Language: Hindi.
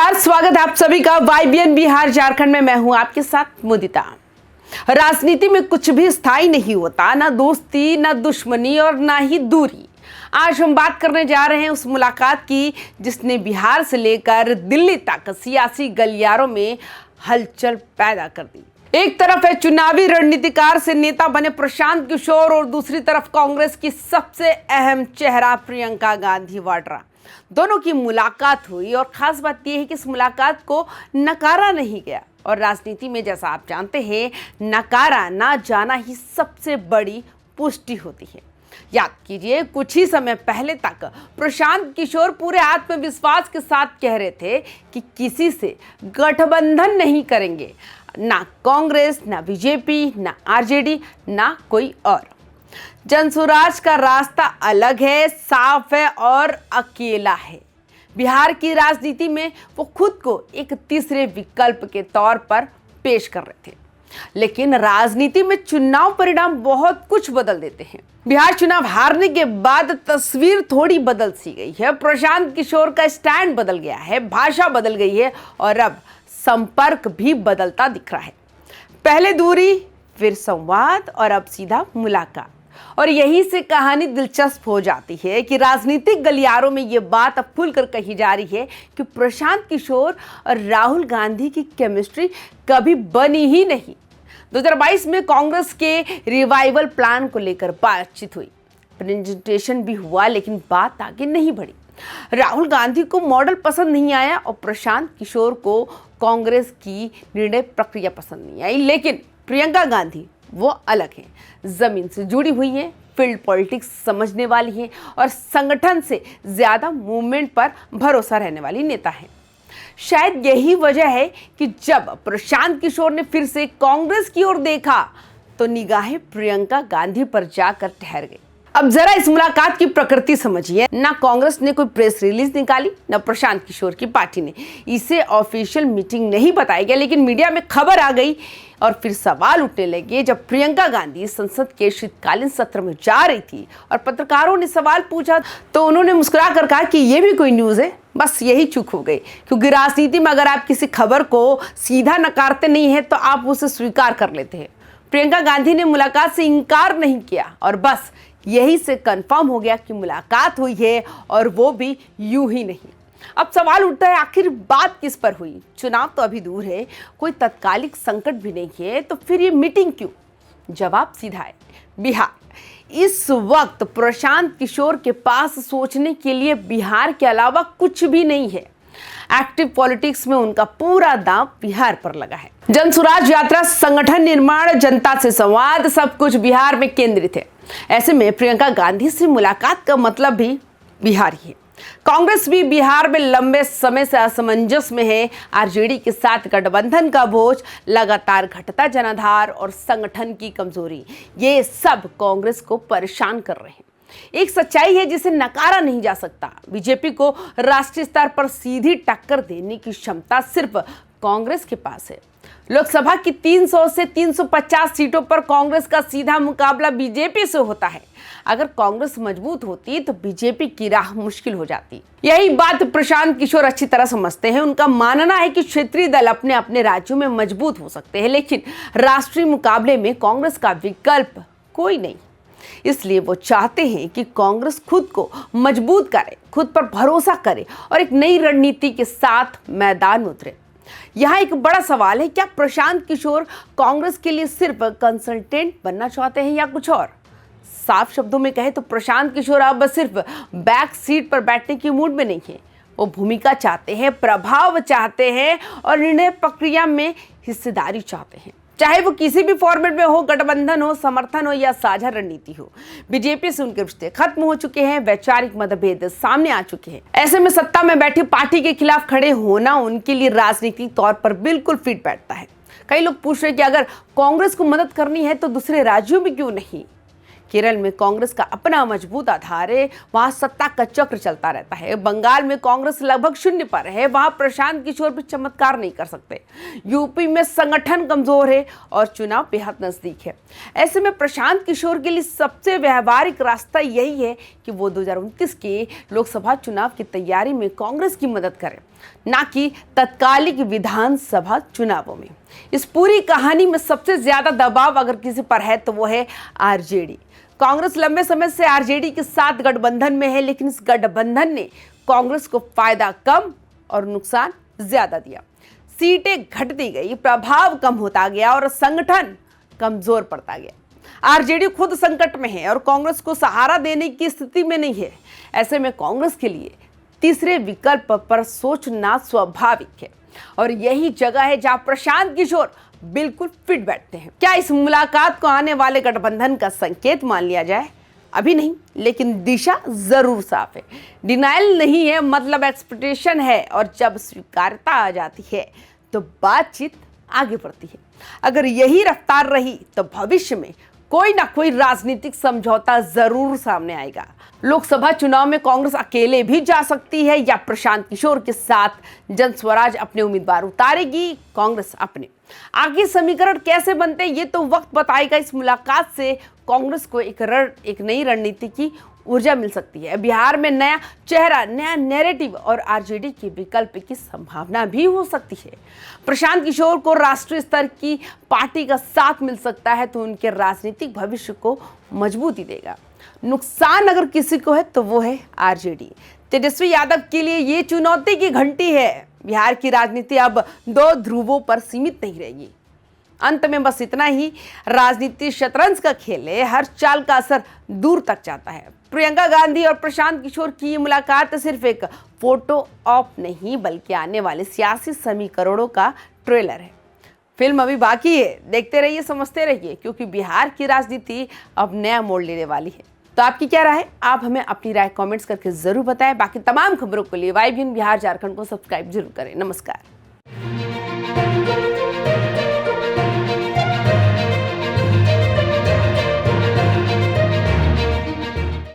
नमस्कार, स्वागत है आप सभी का YBN बिहार झारखंड में। मैं हूं आपके साथ मुदिता। राजनीति में कुछ भी स्थायी नहीं होता, ना दोस्ती, ना दुश्मनी और ना ही दूरी। आज हम बात करने जा रहे हैं उस मुलाकात की जिसने बिहार से लेकर दिल्ली तक सियासी गलियारों में हलचल पैदा कर दी। एक तरफ है चुनावी रणनीतिकार से नेता बने प्रशांत किशोर और दूसरी तरफ कांग्रेस की सबसे अहम चेहरा प्रियंका गांधी वाड्रा। दोनों की मुलाकात हुई और खास बात यह है कि इस मुलाकात को नकारा नहीं गया। और राजनीति में जैसा आप जानते हैं, नकारा ना जाना ही सबसे बड़ी पुष्टि होती है। याद कीजिए, कुछ ही समय पहले तक प्रशांत किशोर पूरे आत्मविश्वास के साथ कह रहे थे कि किसी से गठबंधन नहीं करेंगे, ना कांग्रेस, ना बीजेपी, ना आरजेडी, ना कोई और। जनसुराज का रास्ता अलग है, साफ है और अकेला है। बिहार की राजनीति में वो खुद को एक तीसरे विकल्प के तौर पर पेश कर रहे थे। लेकिन राजनीति में चुनाव परिणाम बहुत कुछ बदल देते हैं। बिहार चुनाव हारने के बाद तस्वीर थोड़ी बदल सी गई है। प्रशांत किशोर का स्टैंड बदल गया है, भाषा बदल गई है और अब संपर्क भी बदलता दिख रहा है। पहले दूरी, फिर संवाद और अब सीधा मुलाकात। और यहीं से कहानी दिलचस्प हो जाती है कि राजनीतिक गलियारों में ये बात अब खुलकर कही जा रही है कि प्रशांत किशोर और राहुल गांधी की केमिस्ट्री कभी बनी ही नहीं। 2022 में कांग्रेस के रिवाइवल प्लान को लेकर बातचीत हुई, प्रेजेंटेशन भी हुआ, लेकिन बात आगे नहीं बढ़ी। राहुल गांधी को मॉडल पसंद नहीं आया और प्रशांत किशोर को कांग्रेस की निर्णय प्रक्रिया पसंद नहीं आई। लेकिन प्रियंका गांधी वो अलग है, जमीन से जुड़ी हुई है, फील्ड पॉलिटिक्स समझने वाली है और संगठन से ज्यादा मूवमेंट पर भरोसा रहने वाली नेता है। शायद यही वजह है कि जब प्रशांत किशोर ने फिर से कांग्रेस की ओर देखा तो निगाहें प्रियंका गांधी पर जाकर ठहर गई। अब जरा इस मुलाकात की प्रकृति समझिए। ना कांग्रेस ने कोई प्रेस रिलीज निकाली, ना प्रशांत किशोर की पार्टी ने। इसे ऑफिशियल मीटिंग नहीं बताया गया, लेकिन मीडिया में खबर आ गई और फिर सवाल उठने लगे। जब प्रियंका गांधी संसद के शीतकालीन सत्र में जा रही थी और पत्रकारों ने सवाल पूछा तो उन्होंने मुस्कुरा कर कहा कि ये भी कोई न्यूज है। बस यही चूक हो गई, क्योंकि राजनीति में अगर आप किसी खबर को सीधा नकारते नहीं है तो आप उसे स्वीकार कर लेते हैं। प्रियंका गांधी ने मुलाकात से इनकार नहीं किया और बस यही से कंफर्म हो गया कि मुलाकात हुई है, और वो भी यूं ही नहीं। अब सवाल उठता है, आखिर बात किस पर हुई? चुनाव तो अभी दूर है, कोई तत्कालिक संकट भी नहीं है, तो फिर ये मीटिंग क्यों? जवाब सीधा है, बिहार। इस वक्त प्रशांत किशोर के पास सोचने के लिए बिहार के अलावा कुछ भी नहीं है। एक्टिव पॉलिटिक्स में उनका पूरा दांव बिहार पर लगा है। जनसुराज यात्रा, संगठन निर्माण, जनता से संवाद, सब कुछ बिहार में केंद्रित है। ऐसे में प्रियंका गांधी से मुलाकात का मतलब भी बिहार ही है। कांग्रेस भी बिहार में लंबे समय से असमंजस में है। आरजेडी के साथ गठबंधन का बोझ, लगातार घटता जनाधार और संगठन की कमजोरी, ये सब कांग्रेस को परेशान कर रहे हैं। एक सच्चाई है जिसे नकारा नहीं जा सकता। बीजेपी को राष्ट्रीय स्तर पर सीधी टक्कर देने की क्षमता सिर्फ कांग्रेस के पास है। लोकसभा की 300 से 350 सीटों पर कांग्रेस का सीधा मुकाबला बीजेपी से होता है। अगर कांग्रेस मजबूत होती तो बीजेपी की राह मुश्किल हो जाती। यही बात प्रशांत किशोर अच्छी तरह समझते हैं। उनका मानना है कि क्षेत्रीय दल अपने अपने राज्यों में मजबूत हो सकते हैं, लेकिन राष्ट्रीय मुकाबले में कांग्रेस का विकल्प कोई नहीं। इसलिए वो चाहते हैं कि कांग्रेस खुद को मजबूत करे, खुद पर भरोसा करे और एक नई रणनीति के साथ मैदान में उतरे। यहाँ एक बड़ा सवाल है, क्या प्रशांत किशोर कांग्रेस के लिए सिर्फ कंसल्टेंट बनना चाहते हैं या कुछ और? साफ शब्दों में कहे तो प्रशांत किशोर अब सिर्फ बैक सीट पर बैठने की मूड में नहीं है। वो भूमिका चाहते हैं, प्रभाव चाहते हैं और निर्णय प्रक्रिया में हिस्सेदारी चाहते हैं। चाहे वो किसी भी फॉर्मेट में हो, गठबंधन हो, समर्थन हो या साझा रणनीति हो। बीजेपी से उनके रिश्ते खत्म हो चुके हैं, वैचारिक मतभेद सामने आ चुके हैं। ऐसे में सत्ता में बैठी पार्टी के खिलाफ खड़े होना उनके लिए राजनीतिक तौर पर बिल्कुल फिट बैठता है। कई लोग पूछ रहे हैं कि अगर कांग्रेस को मदद करनी है तो दूसरे राज्यों में क्यों नहीं? केरल में कांग्रेस का अपना मजबूत आधार है, वहां सत्ता का चक्र चलता रहता है। बंगाल में कांग्रेस लगभग शून्य पर है, वहां प्रशांत किशोर भी चमत्कार नहीं कर सकते। यूपी में संगठन कमजोर है और चुनाव बेहद नजदीक है। ऐसे में प्रशांत किशोर के लिए सबसे व्यवहारिक रास्ता यही है कि वो 2029 के लोकसभा चुनाव की तैयारी में कांग्रेस की मदद करें। ना कि तत्कालिक विधानसभा चुनावों में। इस पूरी कहानी में सबसे ज्यादा दबाव अगर किसी पर है तो वो है आरजेडी। कांग्रेस लंबे समय से आरजेडी के साथ गठबंधन में है, लेकिन इस गठबंधन ने कांग्रेस को फायदा कम और नुकसान ज्यादा दिया। सीटें घटती गई, प्रभाव कम होता गया और संगठन कमजोर पड़ता गया। आरजेडी खुद संकट में है और कांग्रेस को सहारा देने की स्थिति में नहीं है। ऐसे में कांग्रेस के लिए तीसरे विकल्प पर सोचना स्वाभाविक है और यही जगह है जहां प्रशांत किशोर बिल्कुल फिट बैठते हैं। क्या इस मुलाकात को आने वाले गठबंधन का संकेत मान लिया जाए? अभी नहीं, लेकिन दिशा जरूर साफ है। डिनायल नहीं है, मतलब एक्सपेक्टेशन है, और जब स्वीकार्यता आ जाती है तो बातचीत आगे बढ़ती है। अगर यही रफ्तार रही तो भविष्य में कोई ना कोई राजनीतिक समझौता जरूर सामने आएगा। लोकसभा चुनाव में कांग्रेस अकेले भी जा सकती है या प्रशांत किशोर के साथ जनस्वराज अपने उम्मीदवार उतारेगी, कांग्रेस अपने। आगे समीकरण कैसे बनते ये तो वक्त बताएगा। इस मुलाकात से कांग्रेस को एक नई रणनीति की ऊर्जा मिल सकती है। बिहार में नया चेहरा, नया नैरेटिव और आरजेडी के विकल्प की संभावना भी हो सकती है। प्रशांत किशोर को राष्ट्रीय स्तर की पार्टी का साथ मिल सकता है तो उनके राजनीतिक भविष्य को मजबूती देगा। नुकसान अगर किसी को है तो वो है आरजेडी। तेजस्वी यादव के लिए ये चुनौती की घंटी है। बिहार की राजनीति अब दो ध्रुवों पर सीमित नहीं रहेगी। अंत में बस इतना ही, राजनीति शतरंज का खेल है, हर चाल का असर दूर तक जाता है। प्रियंका गांधी और प्रशांत किशोर की ये मुलाकात सिर्फ एक फोटो ऑप नहीं बल्कि आने वाले सियासी समीकरणों का ट्रेलर है। फिल्म अभी बाकी है, देखते रहिए, समझते रहिए, क्योंकि बिहार की राजनीति अब नया मोड़ लेने वाली है। तो आपकी क्या राय है? आप हमें अपनी राय कमेंट्स करके जरूर बताएं। बाकी तमाम खबरों के लिए YBN बिहार झारखंड को सब्सक्राइब जरूर करें। नमस्कार।